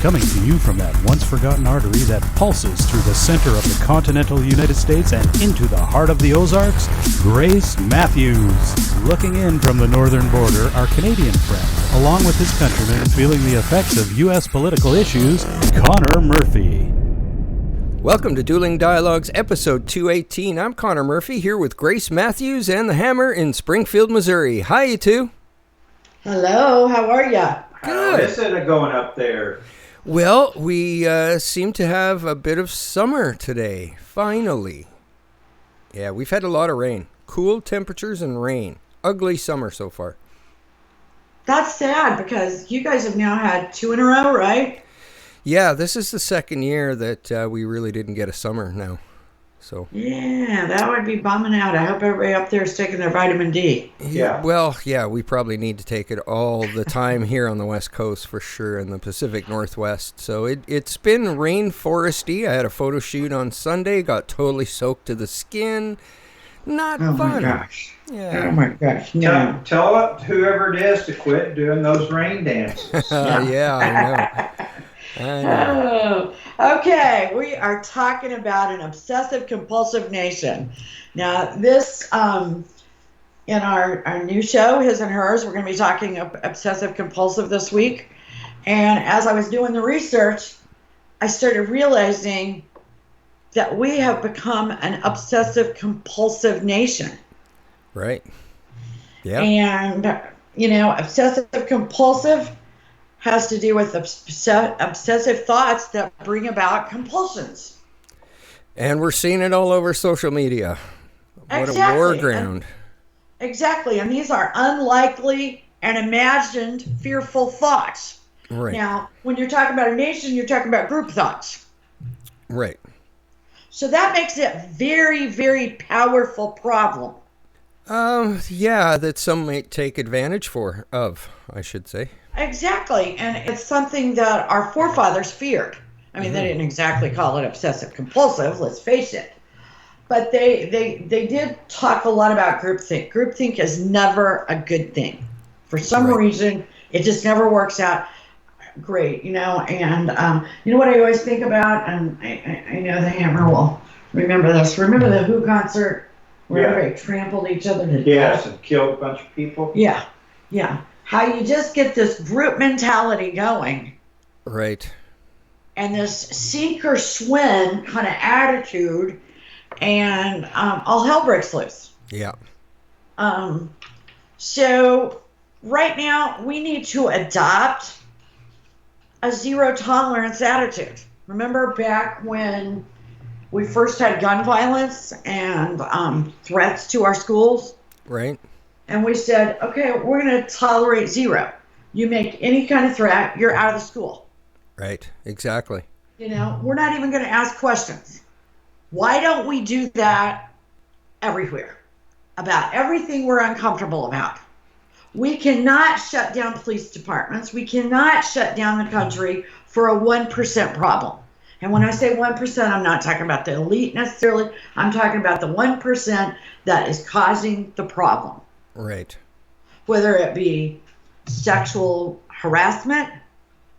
Coming to you from that once-forgotten artery that pulses through the center of the continental United States and into the heart of the Ozarks, Grace Matthews. Looking in from the northern border, our Canadian friend, along with his countrymen feeling the effects of U.S. political issues, Connor Murphy. Welcome to Dueling Dialogues, episode 218. I'm Connor Murphy, here with Grace Matthews and the Hammer in Springfield, Missouri. Hi, you two. Hello, how are ya? How is it going up there? Well, we seem to have a bit of summer today, finally. Yeah, we've had a lot of rain. Cool temperatures and rain. Ugly summer so far. That's sad because you guys have now had 2 in a row, right? Yeah, this is the second year that we really didn't get a summer now. So yeah, that would be bumming out. I hope everybody up there is taking their vitamin D. Yeah. Well, yeah, we probably need to take it all the time here on the West Coast for sure, in the Pacific Northwest. So it's been rainforesty. I had a photo shoot on Sunday, got totally soaked to the skin. Not fun. Oh my gosh. Yeah. Oh my gosh. No. Tell whoever it is to quit doing those rain dances. Yeah, I know. Oh, okay, we are talking about an obsessive compulsive nation. Now, this, in our new show, His and Hers, we're going to be talking obsessive compulsive this week. And as I was doing the research, I started realizing that we have become an obsessive compulsive nation. Right. Yeah. And, you know, obsessive compulsive has to do with obsessive thoughts that bring about compulsions. And we're seeing it all over social media. What Exactly. a war ground. Exactly. And these are unlikely and imagined fearful thoughts. Right. Now, when you're talking about a nation, you're talking about group thoughts. Right. So that makes it a very, very powerful problem. Yeah, that some may take advantage of, I should say. Exactly. And it's something that our forefathers feared. I mean, they didn't exactly call it obsessive compulsive, let's face it. But they did talk a lot about groupthink. Groupthink is never a good thing. For some reason, it just never works out great, you know. And you know what I always think about, and I know the Hammer will remember this. Remember the Who concert where everybody trampled each other to death? Yes, and killed a bunch of people. Yeah, yeah. How you just get this group mentality going. Right. And this sink or swim kind of attitude, and all hell breaks loose. Yeah. So right now we need to adopt a zero tolerance attitude. Remember back when we first had gun violence and threats to our schools? Right. And we said, okay, we're going to tolerate zero. You make any kind of threat, you're out of the school. Right, exactly. You know, we're not even going to ask questions. Why don't we do that everywhere? About everything we're uncomfortable about. We cannot shut down police departments. We cannot shut down the country for a 1% problem. And when I say 1%, I'm not talking about the elite necessarily. I'm talking about the 1% that is causing the problem. Right. Whether it be sexual harassment,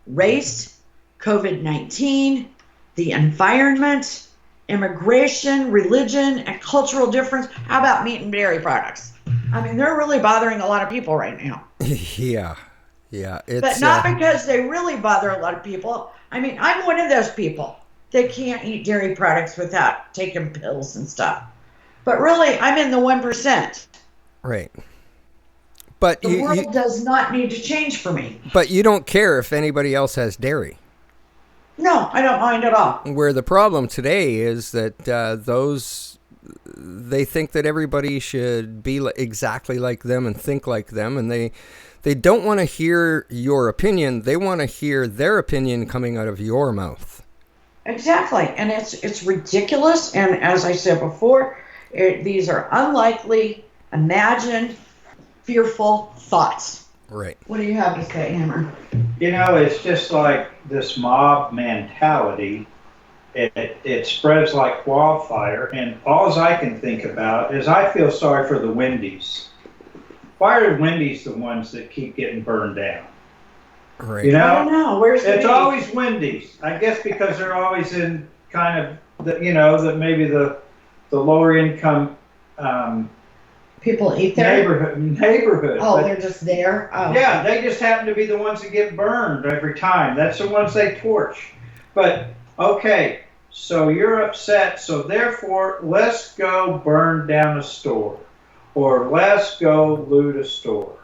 race, COVID-19, the environment, immigration, religion, and cultural difference. How about meat and dairy products? I mean, they're really bothering a lot of people right now. Yeah. It's, but not because they really bother a lot of people. I mean, I'm one of those people that can't eat dairy products without taking pills and stuff. But really, I'm in the 1%. Right. But the world does not need to change for me. But you don't care if anybody else has dairy. No, I don't mind at all. Where the problem today is that they think that everybody should be exactly like them and think like them, and they don't want to hear your opinion. They want to hear their opinion coming out of your mouth. Exactly, and it's ridiculous. And as I said before, these are unlikely, imagined, fearful thoughts. Right. What do you have to say, Hammer? You know, it's just like this mob mentality. It spreads like wildfire, and all I can think about is I feel sorry for the Wendy's. Why are Wendy's the ones that keep getting burned down? Right. You I don't know, know. Where's the it's beef? always Wendy's. I guess because they're always in kind of maybe the lower income People eat there? neighborhood. Oh, But they're just there? Oh. yeah, they just happen to be the ones that get burned every time. That's the ones they torch. But okay, so you're upset, so therefore let's go burn down a store, or let's go loot a store.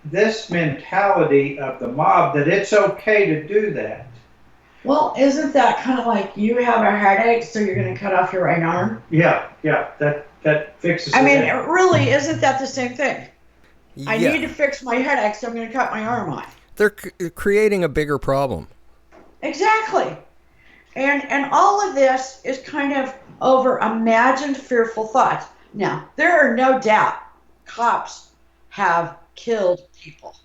This mentality of the mob that it's okay to do that. Well, isn't that kind of like you have a headache, so you're going to cut off your right arm? Yeah, that fixes I it. mean, really, isn't that the same thing? I Yeah. need to fix my headache, so I'm going to cut my arm off. They're creating a bigger problem. Exactly. And all of this is kind of over imagined fearful thoughts. Now, there are no doubt cops have killed people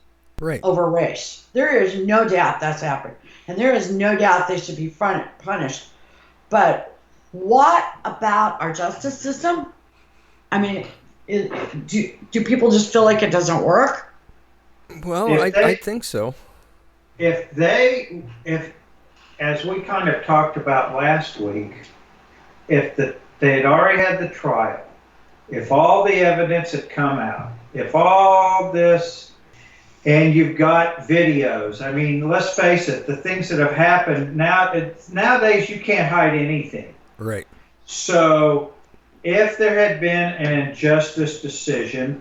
Right. over race. There is no doubt that's happened. And there is no doubt they should be punished. But what about our justice system? I mean, do people just feel like it doesn't work? Well, I think so. If as we kind of talked about last week, if they had already had the trial, if all the evidence had come out, if all this, and you've got videos, I mean, let's face it, the things that have happened nowadays, you can't hide anything. Right. So if there had been an injustice decision,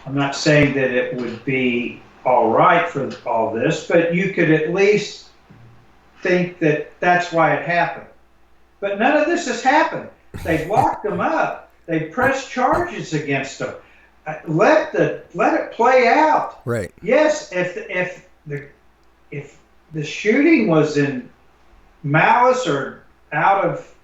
I'm not saying that it would be all right for all this, but you could at least think that that's why it happened. But none of this has happened. They've locked them up. They've pressed charges against them. Let it play out. Right. Yes, if the shooting was in malice or out of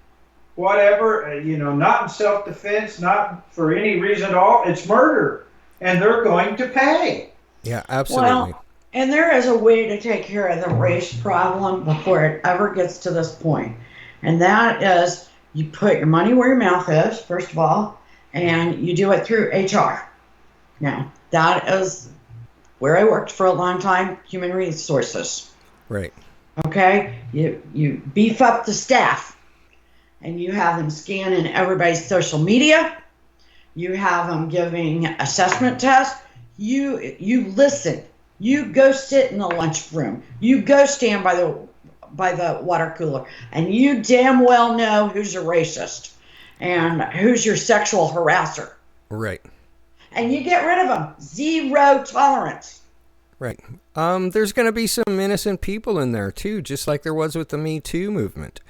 whatever, not in self-defense, not for any reason at all, it's murder, and they're going to pay. Yeah, absolutely. Well, and there is a way to take care of the race problem before it ever gets to this point. And that is you put your money where your mouth is, first of all, and you do it through HR. Now, that is where I worked for a long time, human resources. Right. Okay? You beef up the staff, and you have them scanning everybody's social media. You have them giving assessment tests. You listen. You go sit in the lunchroom. You go stand by the water cooler, and you damn well know who's a racist and who's your sexual harasser. Right. And you get rid of them. Zero tolerance. Right. There's going to be some innocent people in there too, just like there was with the Me Too movement.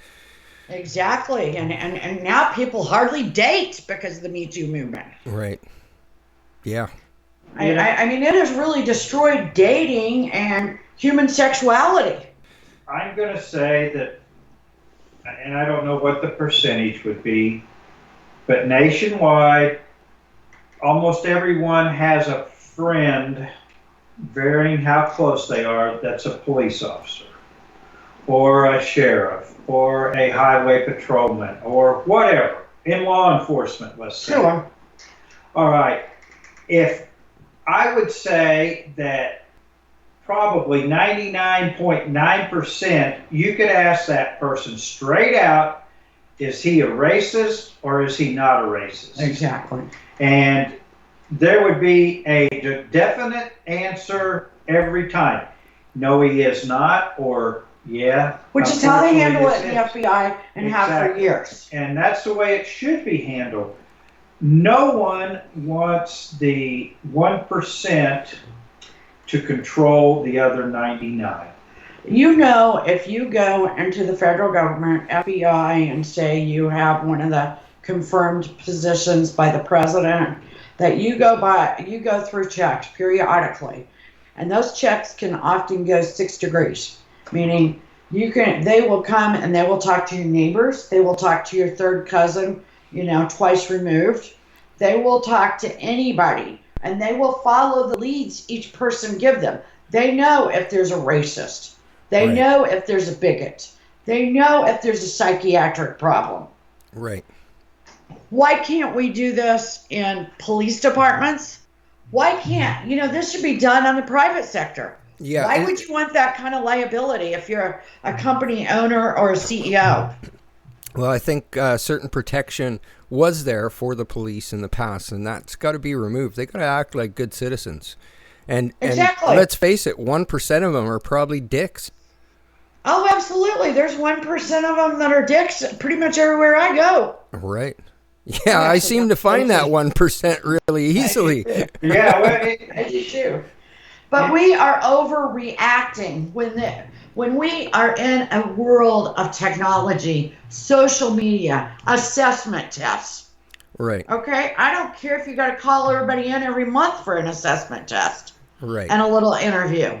Exactly. And now people hardly date because of the Me Too movement. Right. Yeah. I mean, it has really destroyed dating and human sexuality. I'm going to say that, and I don't know what the percentage would be, but nationwide, almost everyone has a friend, varying how close they are, that's a police officer, or a sheriff, or a highway patrolman, or whatever, in law enforcement, let's say. Sure. All right. If I would say that probably 99.9%, you could ask that person straight out, is he a racist or is he not a racist? Exactly. And there would be a definite answer every time. No, he is not, or yeah. Which is how they handle it unfortunately, in the FBI and have for Exactly. years. And that's the way it should be handled. No one wants the 1% to control the other 99. You know, if you go into the federal government, FBI, and say you have one of the confirmed positions by the president, that you go through checks periodically, and those checks can often go 6 degrees, meaning they will come and they will talk to your neighbors, they will talk to your third cousin, twice removed. They will talk to anybody, and they will follow the leads each person give them. They know if there's a racist. They know if there's a bigot. They know if there's a psychiatric problem. Right. Why can't we do this in police departments? Why can't, this should be done on the private sector. Yeah. Why would you want that kind of liability if you're a company owner or a CEO? Well, I think certain protection was there for the police in the past, and that's got to be removed. They got to act like good citizens. Exactly. And let's face it, 1% of them are probably dicks. Oh, absolutely. There's 1% of them that are dicks pretty much everywhere I go. Right. Yeah, I seem to find that 1% really easily. Yeah, well, I do too. But we are overreacting when we are in a world of technology, social media, assessment tests. Right. Okay? I don't care if you got to call everybody in every month for an assessment test Right. and a little interview.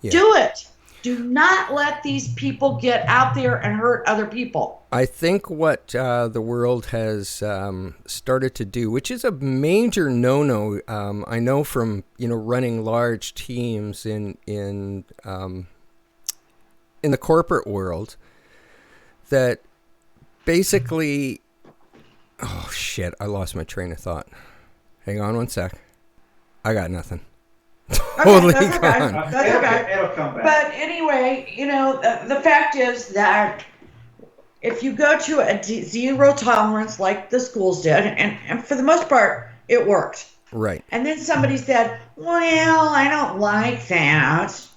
Yeah. Do it. Do not let these people get out there and hurt other people. I think what the world has started to do, which is a major no-no, I know from running large teams in the corporate world, that basically, oh shit, I lost my train of thought. Hang on one sec. I got nothing. Totally that's okay. gone. That's okay. It'll come back. But anyway, the fact is that if you go to a zero tolerance like the schools did, and for the most part, it worked. Right. And then somebody said, well, I don't like that.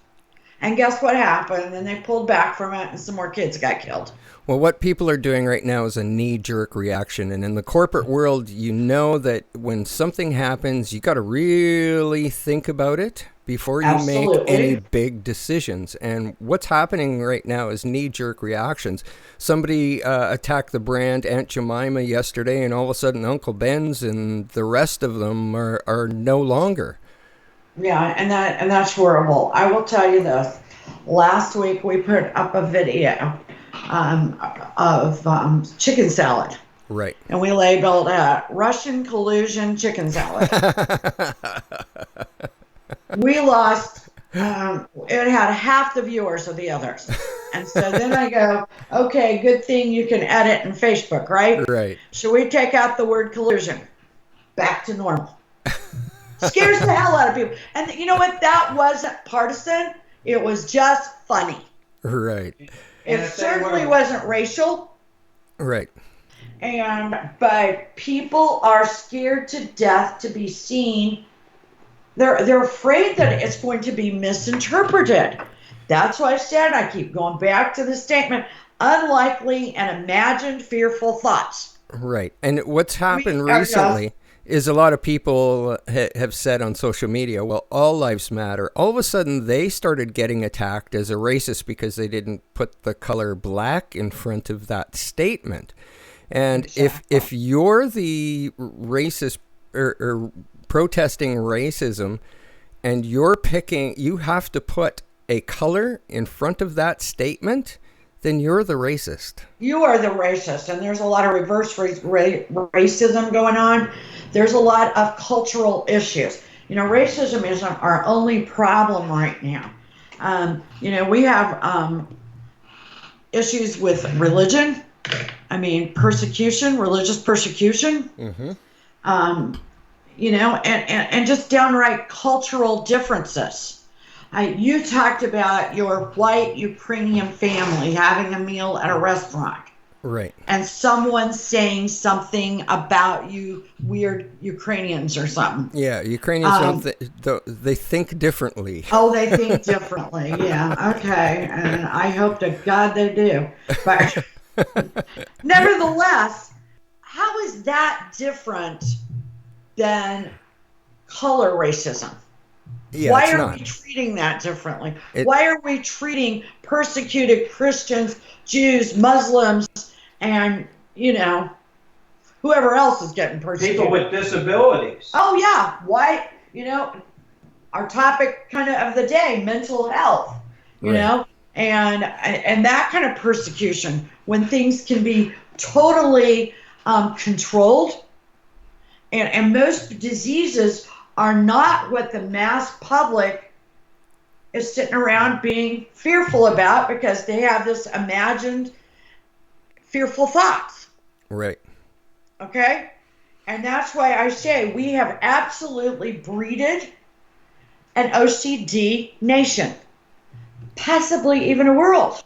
And guess what happened? Then they pulled back from it and some more kids got killed. Well, what people are doing right now is a knee-jerk reaction. And in the corporate world, you know that when something happens, you got to really think about it before you make any big decisions. And what's happening right now is knee-jerk reactions. Somebody attacked the brand Aunt Jemima yesterday, and all of a sudden Uncle Ben's and the rest of them are no longer. Yeah, and that's horrible. I will tell you this. Last week we put up a video of chicken salad. Right. And we labeled Russian collusion chicken salad. We lost, it had half the viewers of the others. And so then I go, okay, good thing you can edit in Facebook, right? Right. Should we take out the word collusion? Back to normal. Scares the hell out of people. And you know what? That wasn't partisan. It was just funny. Right. It certainly wasn't racial. Right. But people are scared to death to be seen. They're afraid that it's going to be misinterpreted. That's why I said, I keep going back to the statement, unlikely and imagined fearful thoughts. Right. And what's happened recently is a lot of people have said on social media, well, all lives matter. All of a sudden, they started getting attacked as a racist because they didn't put the color black in front of that statement. And if you're the racist or protesting racism and you have to put a color in front of that statement, then you're the racist. You are the racist, and there's a lot of reverse racism going on. There's a lot of cultural issues. Racism isn't our only problem right now. We have issues with religion. I mean, persecution, religious persecution. Mm-hmm. And just downright cultural differences. You talked about your white Ukrainian family having a meal at a restaurant. Right. And someone saying something about you weird Ukrainians or something. Yeah, Ukrainians they think differently. Oh, they think differently. Yeah, okay. And I hope to God they do. But nevertheless, how is that different than color racism? Yeah, Why are we treating that differently? Why are we treating persecuted Christians, Jews, Muslims, and, whoever else is getting persecuted? People with disabilities. Oh, yeah. Why, our topic kind of the day, mental health, you know, and that kind of persecution when things can be totally controlled. And most diseases are not what the mass public is sitting around being fearful about because they have this imagined fearful thoughts. Right. Okay? And that's why I say we have absolutely breeded an O.C.D. nation, possibly even a world.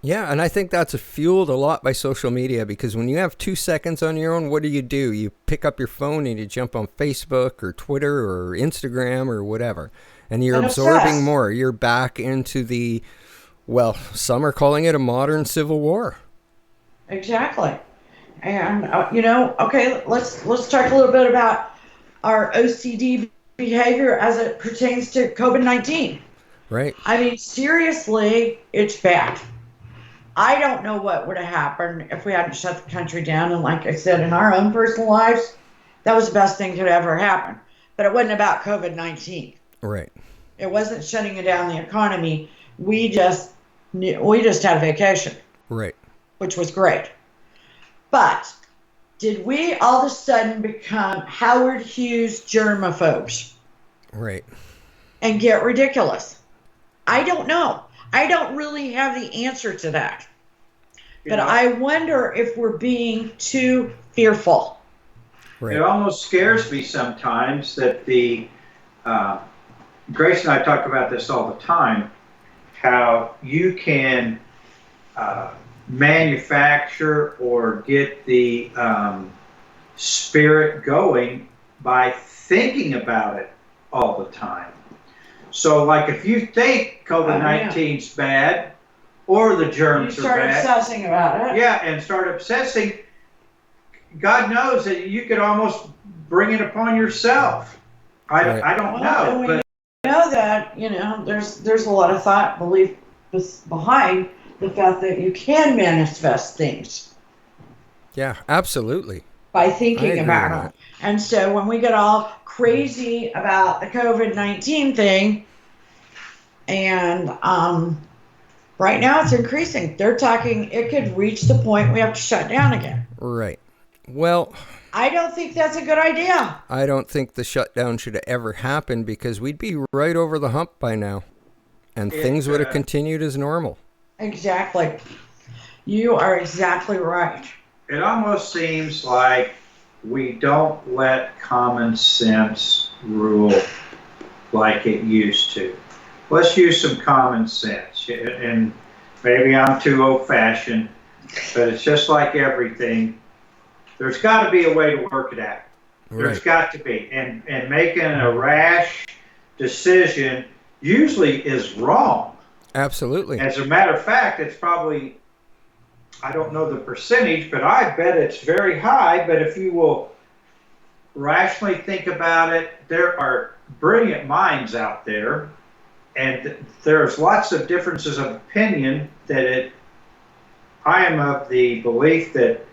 Yeah, and I think that's fueled a lot by social media, because when you have 2 seconds on your own, what do? You pick up your phone and you jump on Facebook or Twitter or Instagram or whatever, and you're absorbing obsessed. more. You're back into the, well, some are calling it a modern civil war. Exactly. And okay, let's talk a little bit about our O.C.D. behavior as it pertains to COVID-19. Right. I mean, seriously, it's bad. I don't know what would have happened if we hadn't shut the country down. And like I said, in our own personal lives, that was the best thing that could ever happen. But it wasn't about COVID-19. Right. It wasn't shutting down the economy. We just had a vacation, Right. which was great. But did we all of a sudden become Howard Hughes germaphobes Right. and get ridiculous? I don't know. I don't really have the answer to that. But I wonder if we're being too fearful. Right. It almost scares me sometimes that Grace and I talk about this all the time, how you can manufacture or get the spirit going by thinking about it all the time. So, like, if you think COVID-19's bad or the germs are bad, you start obsessing about it. Yeah, and start obsessing. God knows that you could almost bring it upon yourself. I don't know, but know that there's a lot of thought, belief behind the fact that you can manifest things. Yeah, absolutely. By thinking about it. And so when we get all crazy about the COVID-19 thing, and right now it's increasing. They're talking it could reach the point we have to shut down again. Right. Well, I don't think that's a good idea. I don't think the shutdown should ever happen, because we'd be right over the hump by now, and things would have continued as normal. Exactly. You are exactly right. It almost seems like we don't let common sense rule like it used to. Let's use some common sense. And maybe I'm too old-fashioned, but it's just like everything. There's got to be a way to work it out. There's got to be. And making a rash decision usually is wrong. Absolutely. As a matter of fact, it's probably, I don't know the percentage, but I bet it's very high. But if you will rationally think about it, there are brilliant minds out there, and there's lots of differences of opinion I am of the belief that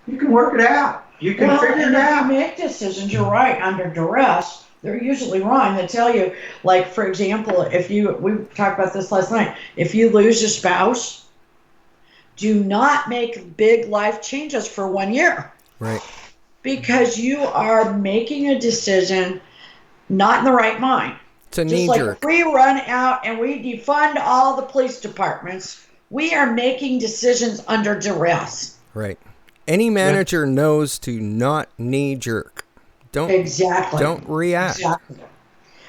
you can work it out. You can figure it out. If you make decisions, you're right, under duress, they're usually wrong. They tell you, like, for example, we talked about this last night, if you lose a spouse, do not make big life changes for 1 year. Right. Because you are making a decision not in the right mind. It's a knee-jerk. Just like if we run out and we defund all the police departments, we are making decisions under duress. Right. Any manager knows to not knee-jerk. Don't react. Exactly.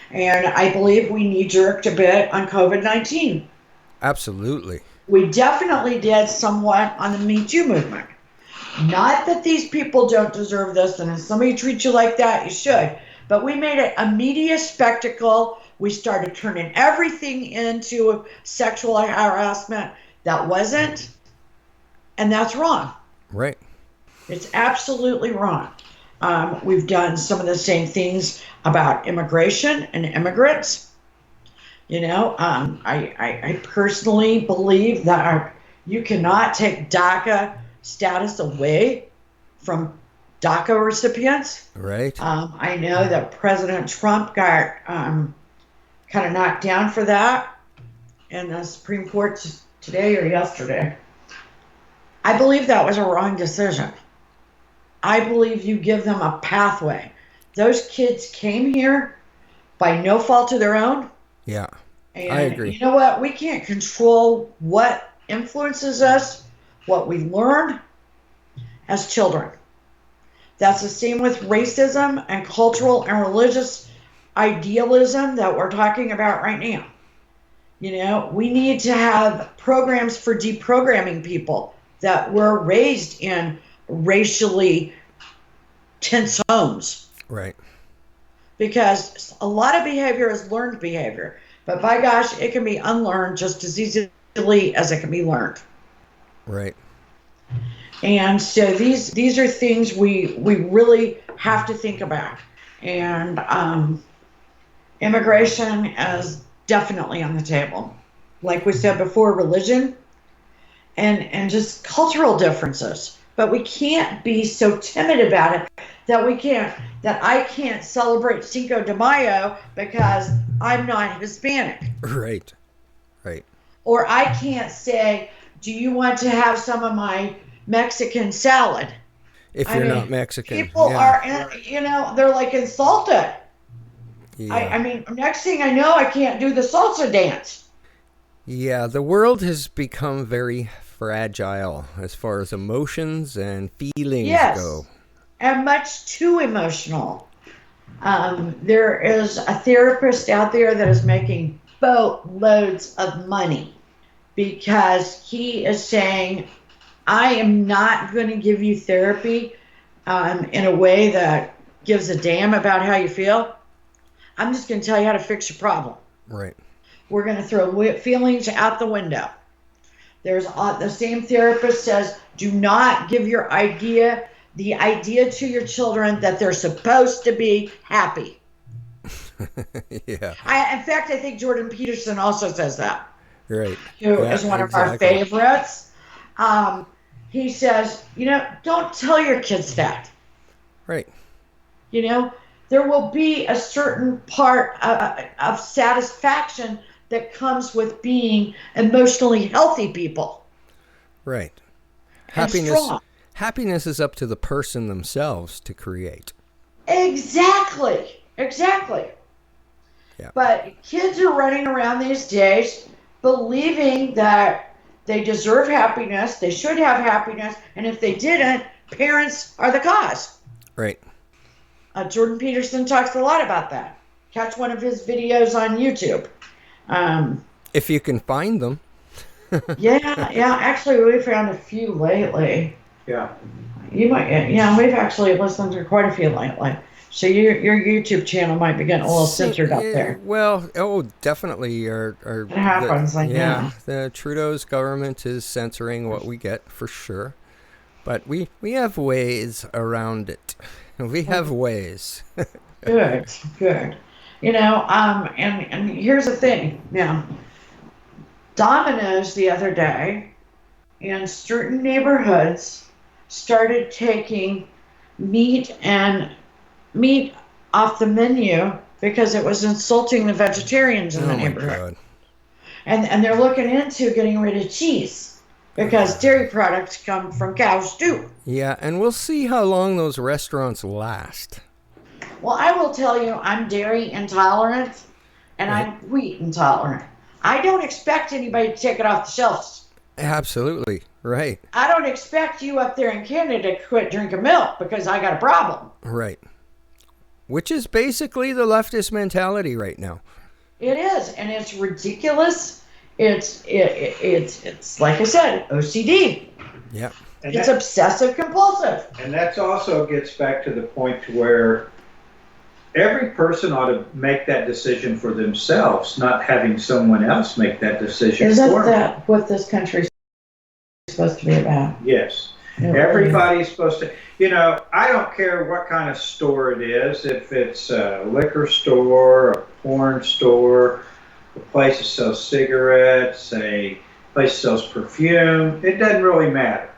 And I believe we knee-jerked a bit on COVID-19. Absolutely. We definitely did somewhat on the Me Too movement. Not that these people don't deserve this, and if somebody treats you like that, you should. But we made it a media spectacle. We started turning everything into sexual harassment that wasn't, and that's wrong. Right. It's absolutely wrong. We've done some of the same things about immigration and immigrants. I personally believe that you cannot take DACA status away from DACA recipients. Right. I know that President Trump got kind of knocked down for that in the Supreme Court today or yesterday. I believe that was a wrong decision. I believe you give them a pathway. Those kids came here by no fault of their own. Yeah, and I agree. You know what? We can't control what influences us, what we learn as children. That's the same with racism and cultural and religious idealism that we're talking about right now. You know, we need to have programs for deprogramming people that were raised in racially tense homes. Right. Because a lot of behavior is learned behavior. But by gosh, it can be unlearned just as easily as it can be learned. Right. And so these are things we really have to think about. And immigration is definitely on the table. Like we said before, religion and just cultural differences. But we can't be so timid about it that I can't celebrate Cinco de Mayo because I'm not Hispanic. Right. Right. Or I can't say, do you want to have some of my Mexican salad? If you're not Mexican. People are, you know, they're like insulted. Yeah. I mean, next thing I know, I can't do the salsa dance. Yeah, the world has become very fragile as far as emotions and feelings go. And much too emotional. There is a therapist out there that is making boatloads of money because he is saying, I am not going to give you therapy in a way that gives a damn about how you feel. I'm just going to tell you how to fix your problem. Right. We're going to throw feelings out the window. There's the same therapist says, do not give the idea to your children that they're supposed to be happy. Yeah. In fact, I think Jordan Peterson also says that. Right. Who is one of our favorites. He says, you know, don't tell your kids that. Right. You know, there will be a certain part of satisfaction that comes with being emotionally healthy people. Right. Happiness is up to the person themselves to create. Exactly. Yeah. But kids are running around these days believing that they deserve happiness, they should have happiness, and if they didn't, parents are the cause. Right. Jordan Peterson talks a lot about that. Catch one of his videos on YouTube. If you can find them. yeah. Actually, we found a few lately. Yeah. You might. Yeah, we've actually listened to quite a few lately. So your YouTube channel might be getting a little censored up there. Well, definitely. It happens. The Trudeau's government is censoring what we get for sure, but we have ways around it. We have ways. Good. You know, and here's the thing. Now, Domino's the other day in certain neighborhoods started taking meat off the menu because it was insulting the vegetarians in the neighborhood. And they're looking into getting rid of cheese because dairy products come from cows too. Yeah, and we'll see how long those restaurants last. Well, I will tell you, I'm dairy intolerant and I'm wheat intolerant. I don't expect anybody to take it off the shelves. Absolutely, right. I don't expect you up there in Canada to quit drinking milk because I got a problem. Right. Which is basically the leftist mentality right now. It is, and it's ridiculous. It's like I said, O.C.D. Yeah. It's obsessive compulsive. And that also gets back to the point to where every person ought to make that decision for themselves, not having someone else make that decision for them. Isn't that what this country is supposed to be about? Yes. Everybody's supposed to, I don't care what kind of store it is, if it's a liquor store, a porn store, a place that sells cigarettes, a place that sells perfume, it doesn't really matter.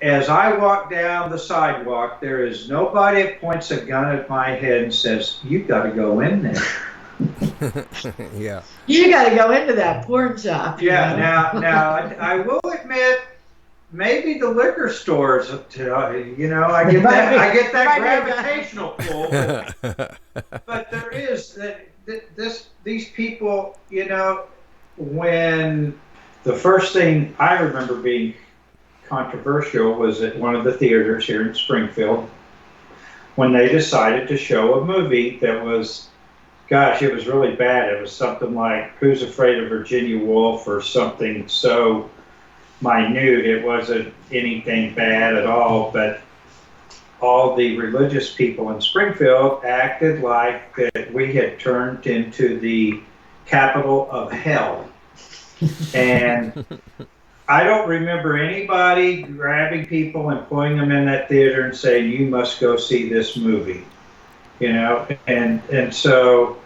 As I walk down the sidewalk, there is nobody that points a gun at my head and says, "You got to go in there." Yeah. You got to go into that porn shop. Yeah. Now, I will admit, maybe the liquor stores, I get that gravitational pull. But there is these people, when the first thing I remember being controversial was at one of the theaters here in Springfield when they decided to show a movie that was gosh, it was really bad. It was something like Who's Afraid of Virginia Woolf or something so minute. It wasn't anything bad at all, but all the religious people in Springfield acted like that we had turned into the capital of hell. And I don't remember anybody grabbing people and pulling them in that theater and saying, you must go see this movie. You know, and so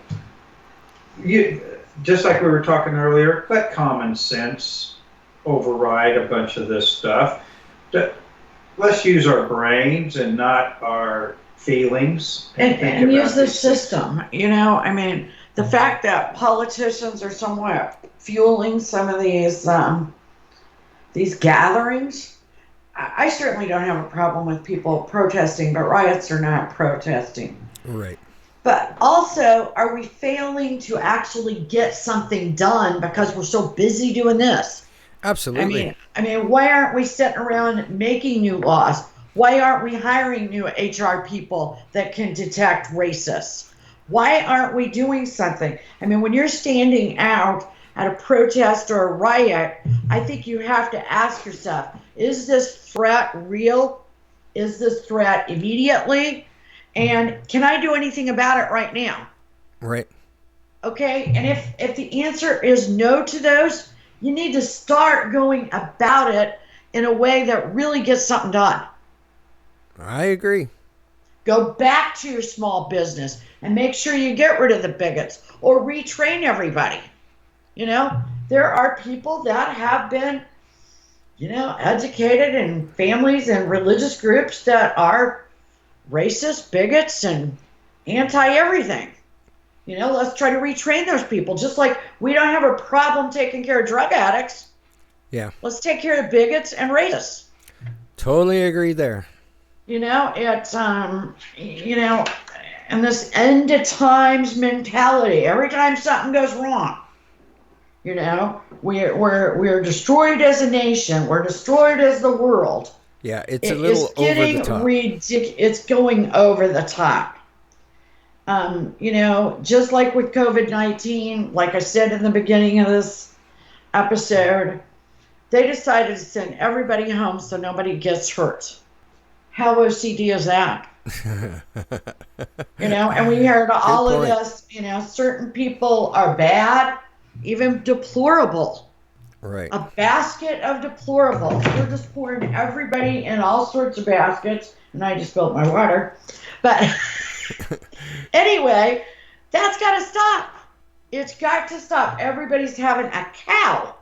just like we were talking earlier, let common sense override a bunch of this stuff. Let's use our brains and not our feelings. And use the system. You know, I mean, the fact that politicians are somewhat fueling some of these gatherings, I certainly don't have a problem with people protesting, but riots are not protesting. Right. But also, are we failing to actually get something done because we're so busy doing this? Absolutely. I mean, why aren't we sitting around making new laws? Why aren't we hiring new HR people that can detect racists? Why aren't we doing something? I mean, when you're standing out at a protest or a riot, I think you have to ask yourself, is this threat real? Is this threat immediately? And can I do anything about it right now? Right. Okay, and if the answer is no to those, you need to start going about it in a way that really gets something done. I agree. Go back to your small business and make sure you get rid of the bigots or retrain everybody. You know, there are people that have been, you know, educated in families and religious groups that are racist, bigots, and anti-everything. You know, let's try to retrain those people. Just like we don't have a problem taking care of drug addicts. Yeah. Let's take care of bigots and racists. Totally agree there. You know, it's, you know, and this end of times mentality. Every time something goes wrong, you know, we're destroyed as a nation. We're destroyed as the world. Yeah, it's a little over the top. It's going over the top. You know, just like with COVID-19, like I said in the beginning of this episode, they decided to send everybody home so nobody gets hurt. How O.C.D. is that? You know, and we heard all of this, you know, certain people are bad, even deplorable. Right. A basket of deplorables. We're just pouring everybody in all sorts of baskets, and I just spilled my water. But anyway, that's got to stop. It's got to stop. Everybody's having a cow.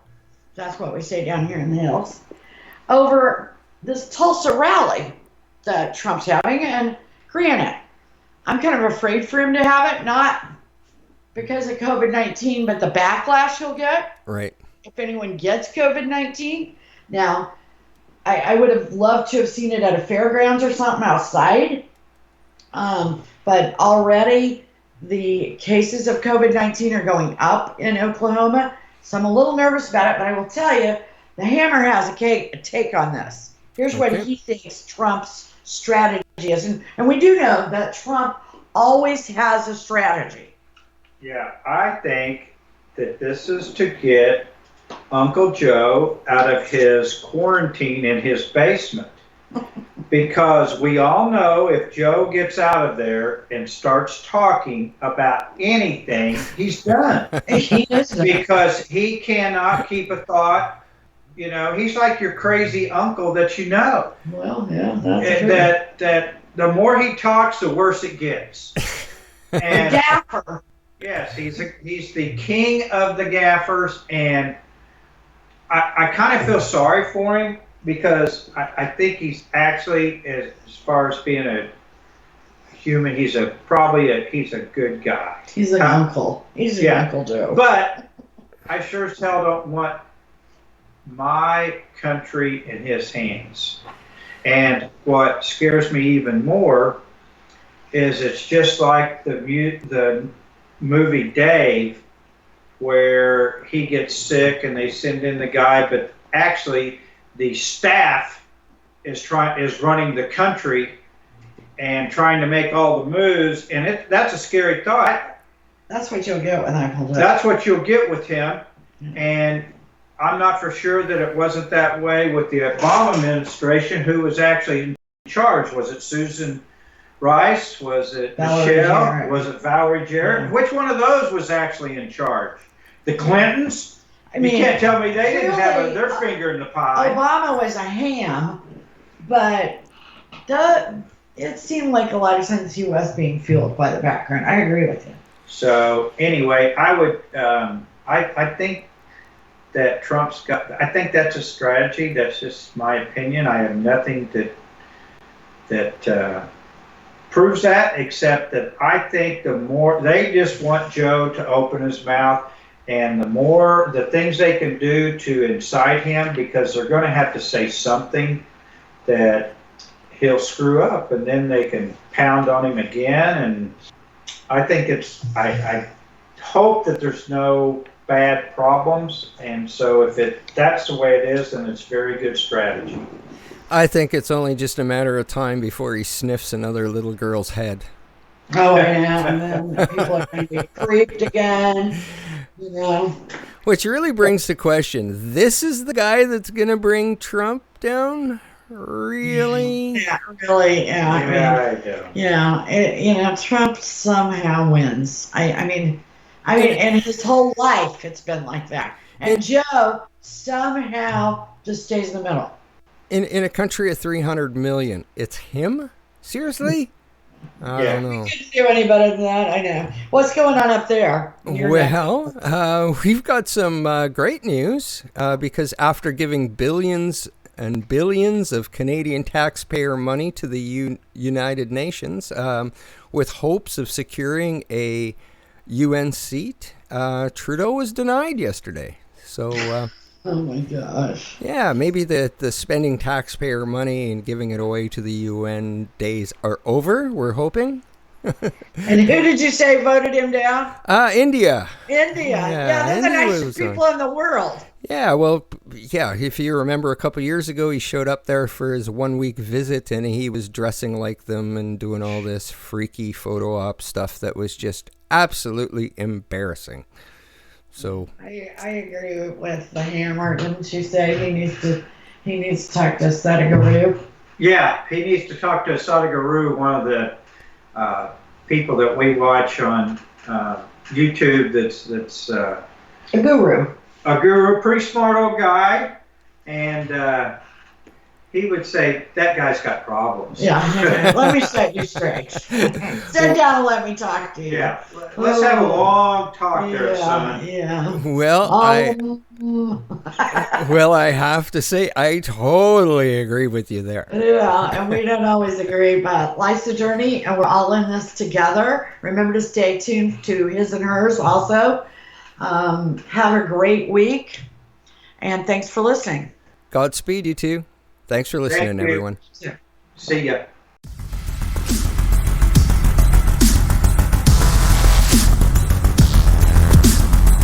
That's what we say down here in the hills. Over this Tulsa rally that Trump's having. And granted, I'm kind of afraid for him to have it, not because of COVID-19, but the backlash he'll get. Right. If anyone gets COVID-19. Now, I would have loved to have seen it at a fairgrounds or something outside. But already the cases of COVID-19 are going up in Oklahoma. So I'm a little nervous about it, but I will tell you, the Hammer has a take on this. Here's what he thinks Trump's strategy is. And we do know that Trump always has a strategy. Yeah, I think that this is to get Uncle Joe out of his quarantine in his basement. Because we all know if Joe gets out of there and starts talking about anything, he's done. Because he cannot keep a thought. You know, he's like your crazy uncle that you know. Well, yeah, that's true. That the more he talks, the worse it gets. And gaffer. Yes, he's the king of the gaffers, and I kind of feel sorry for him because I think he's actually, as far as being a human, he's a good guy. He's an uncle. He's an Uncle Joe. But I sure as hell don't want my country in his hands. And what scares me even more is it's just like the movie Dave, where he gets sick and they send in the guy, but actually the staff is running the country and trying to make all the moves, and that's a scary thought. That's what you'll get with him. That's what you'll get with him. And I'm not for sure that it wasn't that way with the Obama administration, who was actually in charge. Was it Susan Rice? Was it Valerie Michelle? Jarrett. Was it Valerie Jarrett? Yeah. Which one of those was actually in charge? The Clintons? I mean, you can't tell me they didn't have really, their finger in the pie. Obama was a ham, but it seemed like a lot of times he was being fueled by the background. I agree with you. So anyway, I would, I think that Trump's got, I think that's a strategy. That's just my opinion. I have nothing that proves that, except that I think the more, they just want Joe to open his mouth, and the things they can do to incite him, because they're going to have to say something that he'll screw up, and then they can pound on him again. And I think I hope that there's no bad problems, and so if that's the way it is, then it's very good strategy. I think it's only just a matter of time before he sniffs another little girl's head. Oh, yeah, and then people are going to be creeped again, Which really brings the question, this is the guy that's going to bring Trump down? Really? Yeah, really, yeah. I do. Trump somehow wins. I mean, and his whole life it's been like that. And Joe somehow just stays in the middle. In a country of 300 million, it's him? Seriously? I don't know. You couldn't do any better than that, I know. What's going on up there? Well, we've got some great news because after giving billions and billions of Canadian taxpayer money to the United Nations with hopes of securing a UN seat, Trudeau was denied yesterday. So, oh my gosh. Yeah, maybe the spending taxpayer money and giving it away to the UN days are over, we're hoping. And who did you say voted him down? India. India. Yeah, they're the nicest people in the world. Yeah, well, yeah, if you remember a couple years ago, he showed up there for his 1-week visit, and he was dressing like them and doing all this freaky photo op stuff that was just absolutely embarrassing. So I agree with the hammer. Didn't you say he needs to talk to Sadhguru? Yeah, he needs to talk to Sadhguru, one of the people that we watch on YouTube. That's a guru. A guru, pretty smart old guy, and he would say, that guy's got problems. Yeah, let me set you straight. Sit down and let me talk to you. Yeah, let's have a long talk there, son. Yeah. Well, I have to say, I totally agree with you there. Yeah, and we don't always agree, but life's a journey, and we're all in this together. Remember to stay tuned to His and Hers also. Have a great week, and thanks for listening. Godspeed, you two. Thanks for listening, everyone. See ya.